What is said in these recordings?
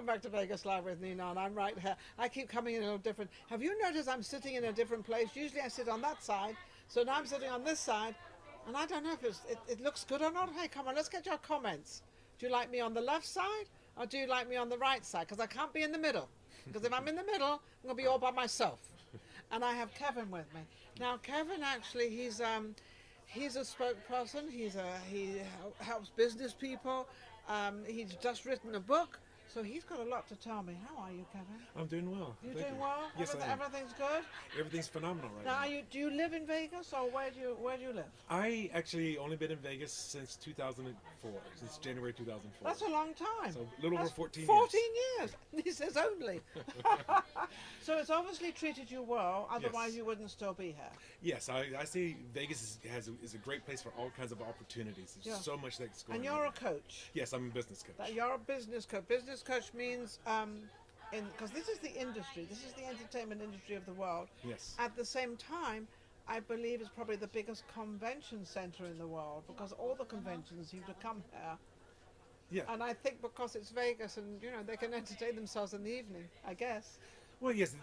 Back to Vegas Live with Ninon. I'm right here. I keep coming in a little different. Have you noticed I'm sitting in a different place? Usually I sit on that side, so now I'm sitting on this side, and I don't know if it looks good or not. Hey, come on, let's get your comments. Do you like me on the left side, or do you like me on the right side? Because I can't be in the middle. Because if I'm in the middle, I'm going to be all by myself. And I have Kevin with me. Now, Kevin actually, he's a spokesperson. He helps business people. He's just written a book. So he's got a lot to tell me. How are you, Kevin? I'm doing well. You Thank doing you. well? Yes, I am. Everything's good? Everything's phenomenal right Now, now. do you live in Vegas, or where do you live? I actually only been in Vegas since 2004, since January 2004. That's a long time. So a little over 14 years. 14 years. He says only. So it's obviously treated you well, otherwise Yes. you wouldn't still be here. Yes, I see Vegas is a great place for all kinds of opportunities. There's Yeah. so much that's going And on. you're a coach. Yes, I'm a business coach. You're a business coach. Business coach means, because this is the industry, this is the entertainment industry of the world. Yes. At the same time, I believe it's probably the biggest convention center in the world because all the conventions seem to come here. Yeah. And I think because it's Vegas and, they can entertain themselves in the evening, I guess. Well, yes,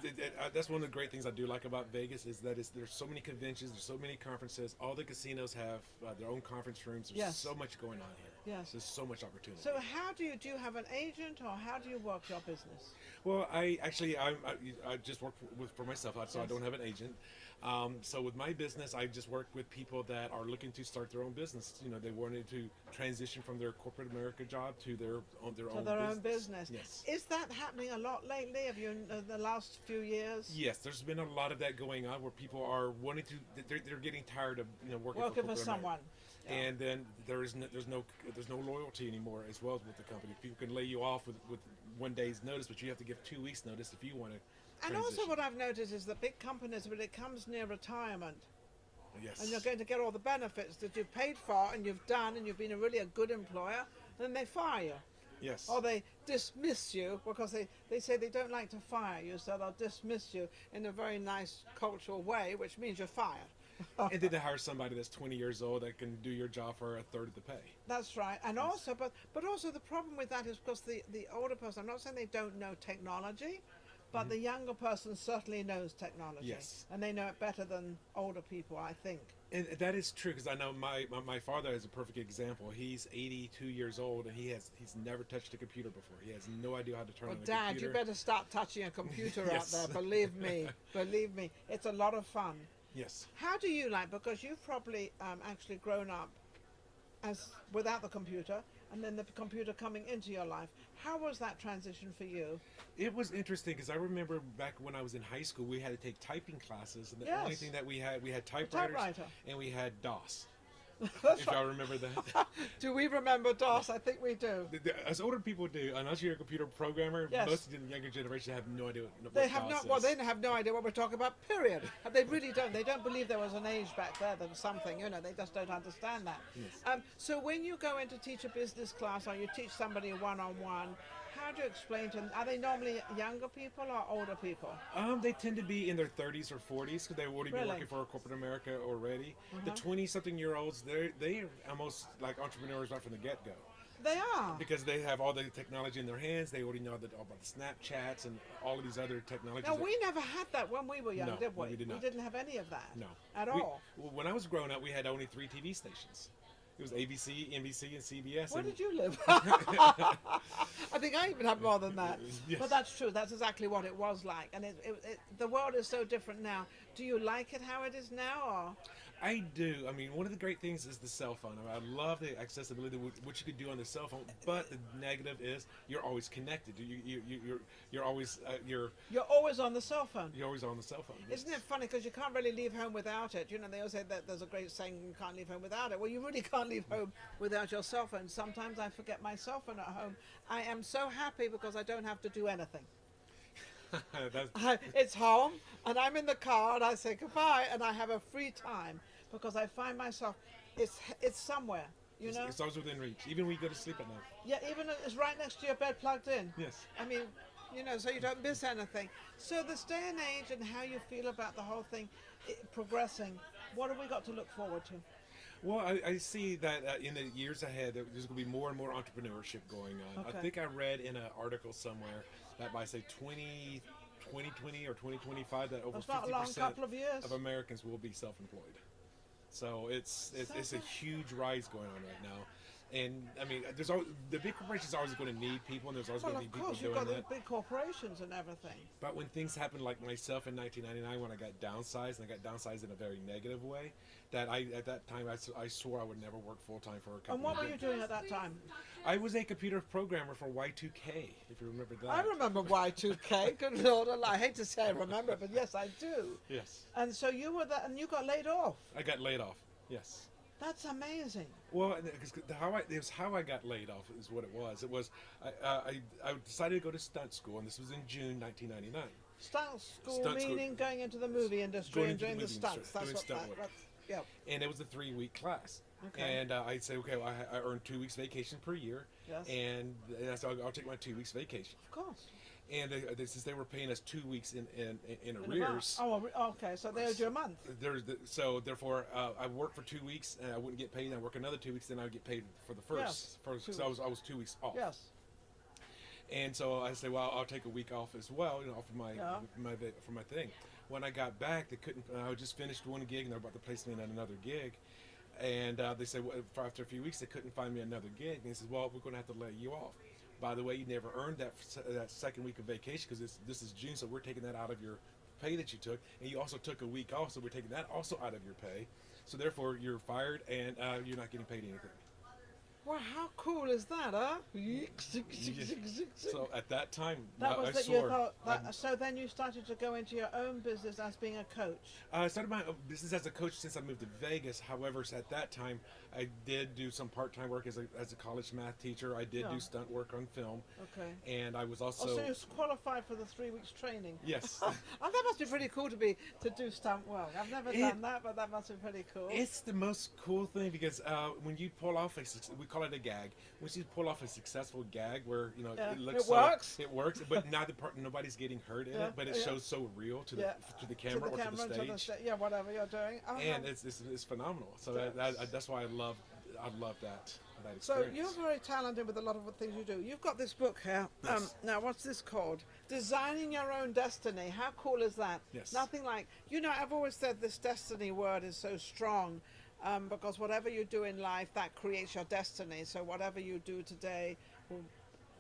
that's one of the great things I do like about Vegas is that there's so many conventions, there's so many conferences. All the casinos have their own conference rooms. There's Yes. so much going on here. Yes. There's so much opportunity. So how do you have an agent or how do you work your business? Well, I just work for myself, so I Yes. don't have an agent. So with my business, I just work with people that are looking to start their own business. They wanted to transition from their corporate America job to their own Business. Yes. Is that happening a lot lately? Have you in the last few years? Yes, there's been a lot of that going on where people are wanting to. They're getting tired of working Working for corporate someone. America. And then there's no loyalty anymore as well as with the company. People can lay you off with 1 day's notice, but you have to give 2 weeks notice if you want to. And also what I've noticed is that big companies, when it comes near retirement, Yes. and you're going to get all the benefits that you've paid for and you've done and you've been a good employer, then they fire you. Yes. Or they dismiss you because they say they don't like to fire you, so they'll dismiss you in a very nice cultural way, which means you're fired. And then to hire somebody that's 20 years old that can do your job for a third of the pay. That's right. And also, but also the problem with that is because the older person, I'm not saying they don't know technology, but the younger person certainly knows technology. Yes. And they know it better than older people, I think. And that is true because I know my father is a perfect example. He's 82 years old and he's never touched a computer before. He has no idea how to turn on a Dad, computer. you better start touching a computer Yes. out there. Believe me, it's a lot of fun. Yes. How do you because you've probably actually grown up as without the computer and then the computer coming into your life. How was that transition for you? It was interesting because I remember back when I was in high school, we had to take typing classes, and the Yes. only thing that we had typewriters typewriter. and we had DOS. That's If right. y'all remember that. Do we remember DOS? I think we do. As older people do, unless you're a computer programmer, Yes. most of the younger generation have no idea what They have DOS no. Well, is. they have no idea what we're talking about. Period. They really don't. They don't believe there was an age back there. There was something. They just don't understand that. Yes. So when you go in to teach a business class or you teach somebody one-on-one, how do you explain to them? Are they normally younger people or older people? They tend to be in their 30s or 40s because they've already been Really? working for corporate America already. The 20-something-year-olds, they're almost like entrepreneurs right from the get-go They are. because they have all the technology in their hands. They already know all about the Snapchats and all of these other technologies. Now, that- we never had that when we were young, No, did we? we did not. didn't have any of that. No. At We- all. When I was growing up, we had only 3 TV stations. It was ABC, NBC, and CBS. Where and did you live? I think I even had more than that. Yes. But that's true. That's exactly what it was like. And the world is so different now. Do you like it how it is now? Or? I do. I mean, one of the great things is the cell phone. I love the accessibility, what you can do on the cell phone. But the negative is you're always connected. You're always You're always on the cell phone. you're always on the cell phone. Isn't it funny? Because you can't really leave home without it. They always say that there's a great saying, you can't leave home without it. Well, you really can't leave home without your cell phone. Sometimes I forget my cell phone at home. I am so happy because I don't have to do anything. It's home, and I'm in the car, and I say goodbye, and I have a free time because I find myself, it's somewhere, It's always within reach, even when you go to sleep at night. Yeah, even it's right next to your bed, plugged in. Yes. I mean, so you don't miss anything. So this day and age, and how you feel about the whole thing progressing, what have we got to look forward to? Well, I see that in the years ahead, there's going to be more and more entrepreneurship going on. Okay. I think I read in an article somewhere that by, say, 2020 or 2025, that over That's not a long 50% couple of years. of Americans will be self-employed. So it's a huge rise going on right now. And I mean, there's always, the big corporations are always going to need people, and there's always Well, going to of be people course, you've doing got that. the big corporations and everything. But when things happen like myself in 1999, when I got downsized, and I got downsized in a very negative way, that at that time I swore I would never work full time for a company. And what were you doing at that time? I was a computer programmer for Y2K, if you remember that. I remember Y2K. Good Lord, I hate to say I remember it, but yes, I do. Yes. And so you were there, and you got laid off. I got laid off. Yes. That's amazing. Well, it was how I got laid off is what it was. It was I decided to go to stunt school, and this was in June 1999. Stunt school Stunt school. meaning going into the movie industry Going and into the doing the movie stunts. industry, That's doing what stunt that. work. That's, yeah. And it was a 3-week class. Okay. And I said, okay, well, I earned 2 weeks vacation per year. Yes. And I said, I'll take my 2 weeks vacation. Of course. And since they were paying us 2 weeks in In arrears, advance. Oh, okay. So they owed you a month. so therefore I worked for 2 weeks and I wouldn't get paid. And I work another 2 weeks, then I would get paid for the Yes, first. 2 So I was 2 weeks off. Yes. And so I said, well, I'll take a week off as well, off of Yeah. my thing. When I got back, they couldn't. I just finished one gig, and they're about to place me in another gig. And they said, well, after a few weeks, they couldn't find me another gig. And he says, well, we're going to have to lay you off. By the way, you never earned that second week of vacation because this is June, so we're taking that out of your pay that you took. And you also took a week off, so we're taking that also out of your pay. So therefore, you're fired, and you're not getting paid anything. Well, how cool is that, huh? So at that time, That was I that swore. you thought. That, so then you started to go into your own business as being a coach. I started my business as a coach since I moved to Vegas. However, at that time, I did do some part-time work as a college math teacher. I did Yeah. do stunt work on film, Okay. and I was Oh, also so you're qualified for the 3 weeks training. yes. And that must be pretty cool to do stunt work. I've never done that, but that must be pretty cool. It's the most cool thing because when you pull off we call it a gag. Once you pull off a successful gag where Yeah. it looks It works. it works, but not nobody's getting hurt in Yeah, it, but it yeah. shows so real to the Yeah. camera to the or camera, to the stage, yeah, whatever you're doing. Oh, and no. it's phenomenal. So that's why I love that So experience. you're very talented with a lot of the things you do. You've got this book here. Yes. Now, what's this called? Designing Your Own Destiny. How cool is that? Yes. Nothing like, I've always said this destiny word is so strong because whatever you do in life, that creates your destiny. So whatever you do today will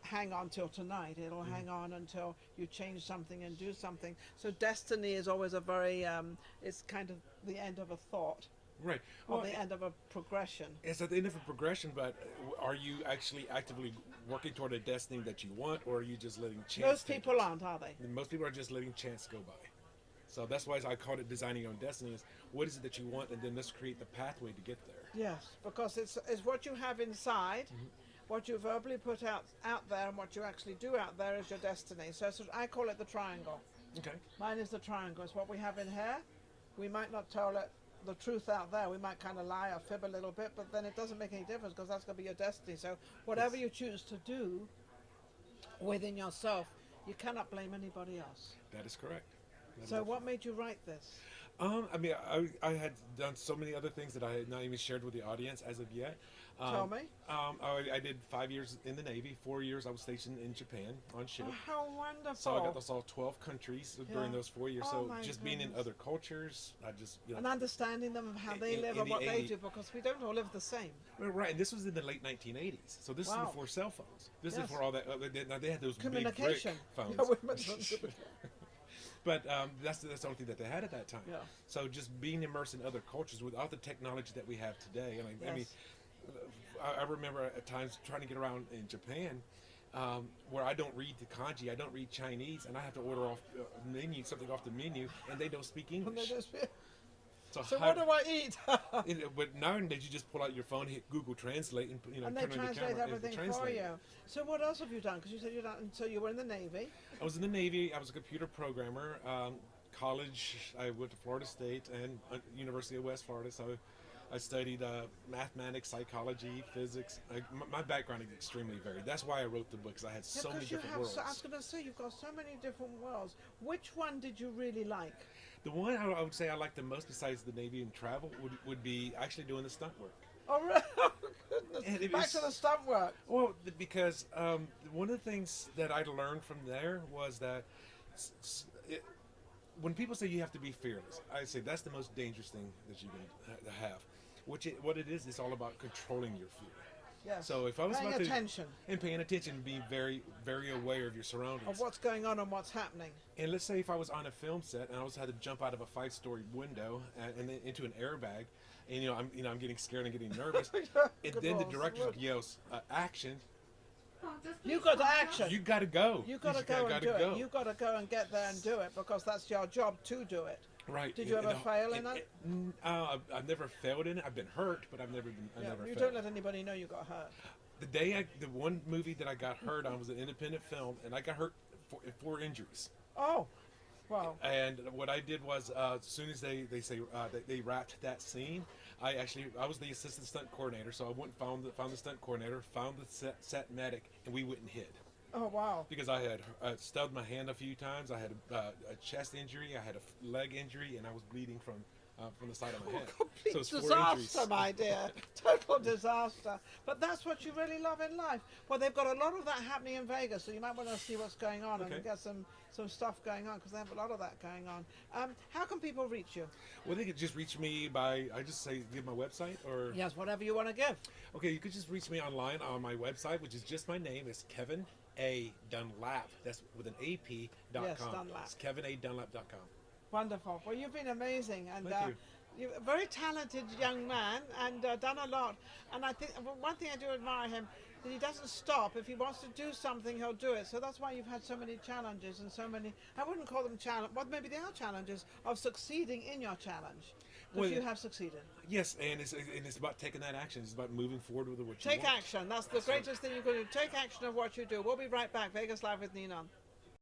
hang on till tonight. It'll hang on until you change something and do something. So destiny is always a very, it's kind of the end of a thought. Right. Or Well, the end of a progression. it's at the end of a progression, but are you actually actively working toward a destiny that you want, or are you just letting chance? Most take people it? aren't, are they? And most people are just letting chance go by. So that's why I called it designing your own destiny. Is what is it that you want, and then let's create the pathway to get there. Yes, because it's what you have inside, what you verbally put out there, and what you actually do out there is your destiny. So I call it the triangle. Okay. Mine is the triangle. It's what we have in here. We might not tell it the truth out there. We might kind of lie or fib a little bit, but then it doesn't make any difference because that's going to be your destiny. So whatever you choose to do within yourself, you cannot blame anybody else. That is correct. That So is- what made you write this? I mean, I had done so many other things that I had not even shared with the audience as of yet. Tell me. I did 5 years in the Navy. 4 years I was stationed in Japan on ship. Oh, how wonderful. So I got to saw 12 countries during Yeah. those 4 years. Oh, So my just being in goodness. other cultures, I just And understanding them of how they In- live in and the what they 80 do, because we don't all live the same. Right, and this was in the late 1980s. So this Wow. is before cell phones. This Yes. is before all that. Now they had those big brick Communication. phones. Yeah, we mentioned- But that's the only thing that they had at that time. Yeah. So just being immersed in other cultures without the technology that we have today. I mean, Yes. I remember at times trying to get around in Japan, where I don't read the kanji, I don't read Chinese, and I have to order off something off the menu, and they don't speak And they English. just- So so how- what do I eat? but nowadays you just pull out your phone, hit Google Translate, and And they turn on the translate camera, and everything for translate. you. So what else have you done? Because you said so you were in the Navy. I was in the Navy. I was a computer programmer. College, I went to Florida State and University of West Florida. So I studied mathematics, psychology, physics. My background is extremely varied. That's why I wrote the book, because I had so many different worlds. I was going to say, you've got so many different worlds. Which one did you really like? The one I would say I like the most, besides the Navy and travel, would be actually doing the stunt work. Oh, really? Oh, goodness. Back to the stunt work. Well, because one of the things that I learned from there was that when people say you have to be fearless, I say that's the most dangerous thing that you can have. What it is, it's all about controlling your fear. Yes. So if I was paying attention and paying attention and being very, very aware of your surroundings, of what's going on and what's happening. And let's say if I was on a film set and I also had to jump out of a 5-story window and then into an airbag, and I'm getting scared and getting nervous, and then the director yells action. You got to action. You got to go. You got to go and do it. You got to go and get there and do it, because that's your job to do it. Right. Did you ever fail in it? I've never failed in it. I've been hurt, but I've never been. You don't let anybody know you got hurt. The one movie that I got hurt on was an independent film, and I got hurt for injuries. Oh, wow. And what I did was, as soon as they wrapped that scene, I was the assistant stunt coordinator, so I went and found the stunt coordinator, found the set medic, and we went and hid. Oh, wow. Because I had stubbed my hand a few times. I had a chest injury. I had a leg injury, and I was bleeding from the side of my head. Complete so it's disaster, my dear. Total disaster. But that's what you really love in life. Well, they've got a lot of that happening in Vegas, so you might want to see what's going on and get some stuff going on, because they have a lot of that going on. How can people reach you? Well, they could just reach me by, I just say, give my website, or... Yes, whatever you want to give. Okay, you could just reach me online on my website, which is just my name. It's Kevin A. Dunlap. That's with an AP.com. Yes, Dunlap. It's KevinADunlap.com. Wonderful. Well, you've been amazing, and Thank you. You're a very talented young man, and done a lot. And I think one thing I do admire him, that he doesn't stop. If he wants to do something, he'll do it. So that's why you've had so many challenges and so many, I wouldn't call them challenges, well, maybe they are challenges of succeeding in your challenge. Because you have succeeded. Yes, and it's about taking that action. It's about moving forward with what you want. Take action. That's the greatest thing you can do. Take action of what you do. We'll be right back. Vegas Live with Ninon.